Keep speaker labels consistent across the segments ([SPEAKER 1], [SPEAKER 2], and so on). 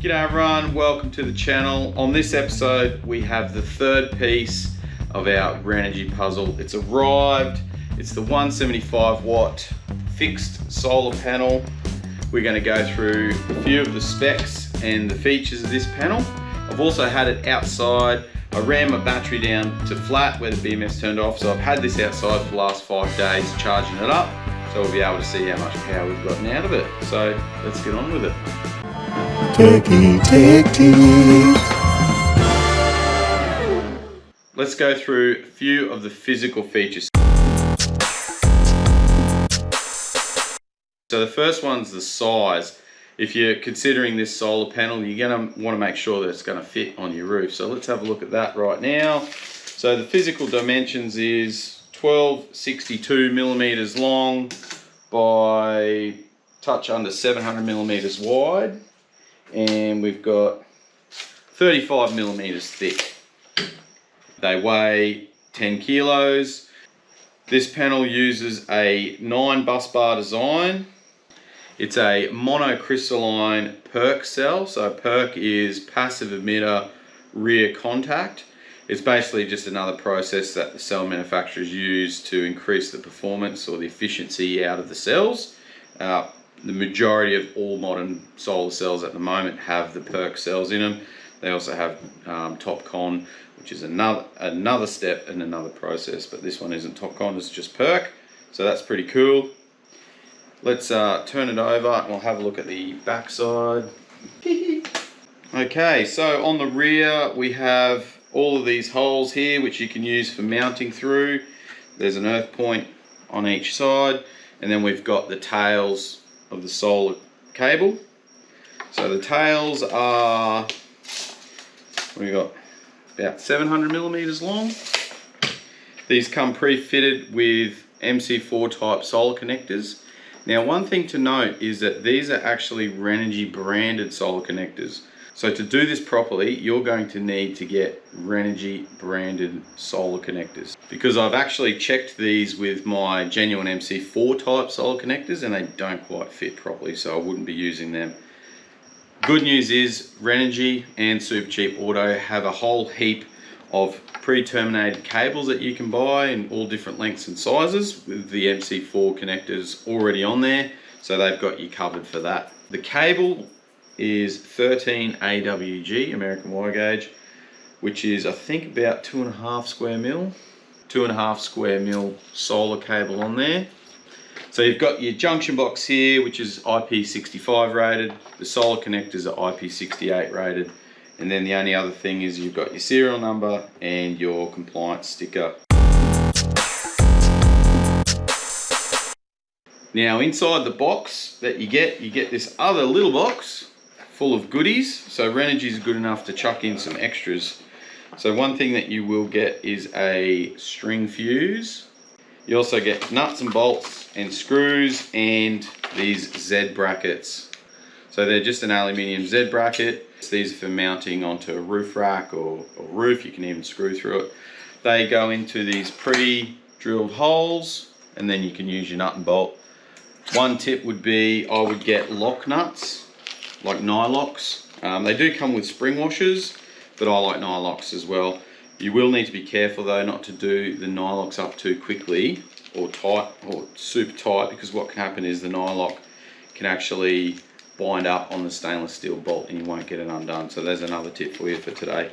[SPEAKER 1] G'day everyone, welcome to the channel. On this episode we have the third piece of our Renogy puzzle. It's arrived. It's the 175 watt fixed solar panel. We're going to go through a few of the specs and the features of this panel. I've also had it outside. I ran my battery down to flat where the BMS turned off, so I've had this outside for the last 5 days charging it up, so we'll be able to see how much power we've gotten out of it. So let's get on with it. Let's go through a few of the physical features. So the first one's the size. If you're considering this solar panel, you're going to want to make sure that it's going to fit on your roof. So let's have a look at that right now. So the physical dimensions is 1262 millimeters long by touch under 700 millimeters wide, and we've got 35 millimeters thick. They weigh 10 kilos. This panel uses a 9 bus bar design. It's a monocrystalline PERC cell. So PERC is passive emitter rear contact. It's basically just another process that the cell manufacturers use to increase the performance or the efficiency out of the cells. The majority of all modern solar cells at the moment have the PERC cells in them. They also have TopCon, which is another step and another process, but this one isn't TopCon, it's just PERC. So that's pretty cool. Let's turn it over and we'll have a look at the back side. Okay, so on the rear we have all of these holes here which you can use for mounting through. There's an earth point on each side, and then we've got the tails of the solar cable. So the tails are, we've got about 700 millimeters long. These come pre-fitted with MC4 type solar connectors. Now, one thing to note is that these are actually Renogy branded solar connectors. So to do this properly, you're going to need to get Renogy branded solar connectors, because I've actually checked these with my genuine MC4 type solar connectors and they don't quite fit properly, so I wouldn't be using them. Good news is Renogy and Supercheap Auto have a whole heap of pre-terminated cables that you can buy in all different lengths and sizes with the MC4 connectors already on there, so they've got you covered for that. The cable is 13 AWG, American wire gauge, which is I think about 2.5 square mil. 2.5 square mil solar cable on there. So you've got your junction box here, which is IP65 rated. The solar connectors are IP68 rated. And then the only other thing is you've got your serial number and your compliance sticker. Now inside the box that you get this other little box full of goodies. So Renogy is good enough to chuck in some extras. So one thing that you will get is a string fuse. You also get nuts and bolts and screws and these Z brackets. So they're just an aluminium Z bracket. These are for mounting onto a roof rack or roof. You can even screw through it. They go into these pre-drilled holes, and then you can use your nut and bolt. One tip would be I would get lock nuts, like Nylox. They do come with spring washers, but I like Nylox as well. You will need to be careful though not to do the Nylox up too quickly or tight or super tight, because what can happen is the Nylox can actually bind up on the stainless steel bolt and you won't get it undone. So there's another tip for you for today.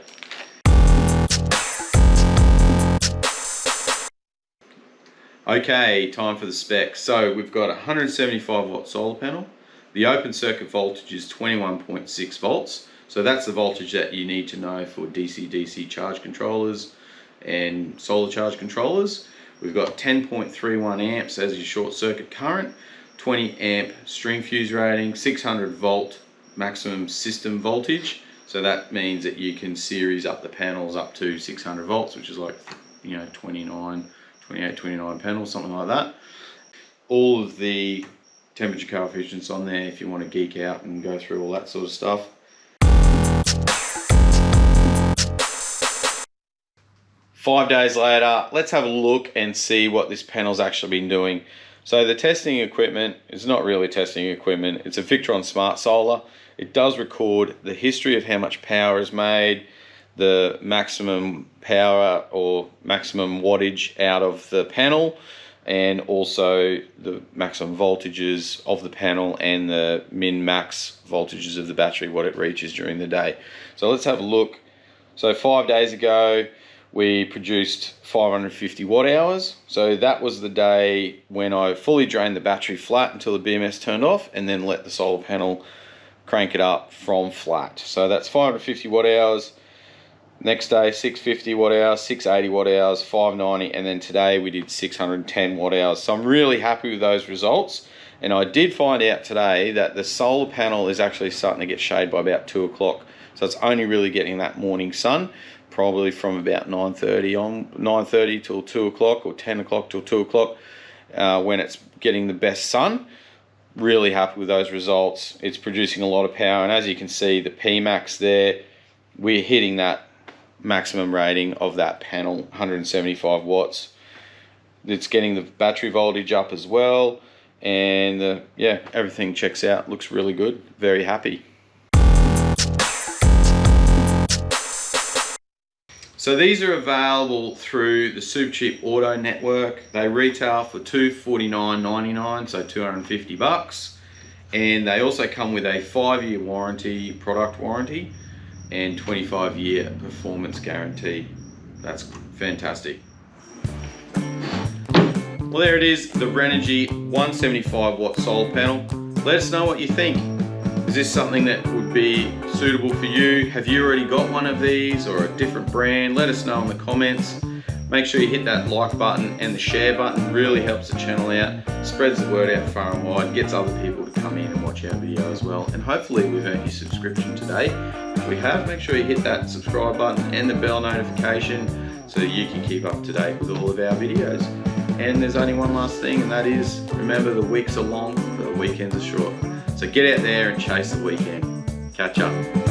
[SPEAKER 1] Okay, time for the specs. So we've got a 175 watt solar panel. The open circuit voltage is 21.6 volts. So that's the voltage that you need to know for DC-DC charge controllers and solar charge controllers. We've got 10.31 amps as your short circuit current, 20 amp string fuse rating, 600 volt maximum system voltage. So that means that you can series up the panels up to 600 volts, which is like, 28, 29 panels, something like that. All of the temperature coefficients on there if you want to geek out and go through all that sort of stuff. Five days later, let's have a look and see what this panel's actually been doing. So the testing equipment is not really testing equipment. It's a Victron Smart Solar. It does record the history of how much power is made, the maximum power or maximum wattage out of the panel, and also the maximum voltages of the panel and the min-max voltages of the battery, what it reaches during the day. So let's have a look. So 5 days ago we produced 550 watt hours. So that was the day when I fully drained the battery flat until the BMS turned off, and then let the solar panel crank it up from flat. So that's 550 watt hours. Next day 650 watt hours, 680 watt hours, 590, and then today we did 610 watt hours. So I'm really happy with those results. And I did find out today that the solar panel is actually starting to get shade by about 2 o'clock. So it's only really getting that morning sun, probably from about 9:30 till 2 o'clock, or 10 o'clock till 2 o'clock, when it's getting the best sun. Really happy with those results. It's producing a lot of power, and as you can see, the Pmax there, we're hitting that maximum rating of that panel, 175 watts. It's getting the battery voltage up as well, and yeah, everything checks out, looks really good. Very happy. So these are available through the Supercheap Auto Network. They retail for $249.99, so 250 bucks, and they also come with a 5-year warranty, product warranty, and 25-year performance guarantee. That's fantastic. Well, there it is, the Renogy 175 watt solar panel. Let us know what you think. Is this something that would be suitable for you? Have you already got one of these or a different brand? Let us know in the comments. Make sure you hit that like button and the share button. Really helps the channel out, spreads the word out far and wide, gets other people to come in and watch our video as well. And hopefully we've earned your subscription today. If we have, make sure you hit that subscribe button and the bell notification so that you can keep up to date with all of our videos. And there's only one last thing, and that is, remember, the weeks are long, but the weekends are short. So get out there and chase the weekend. Catch up.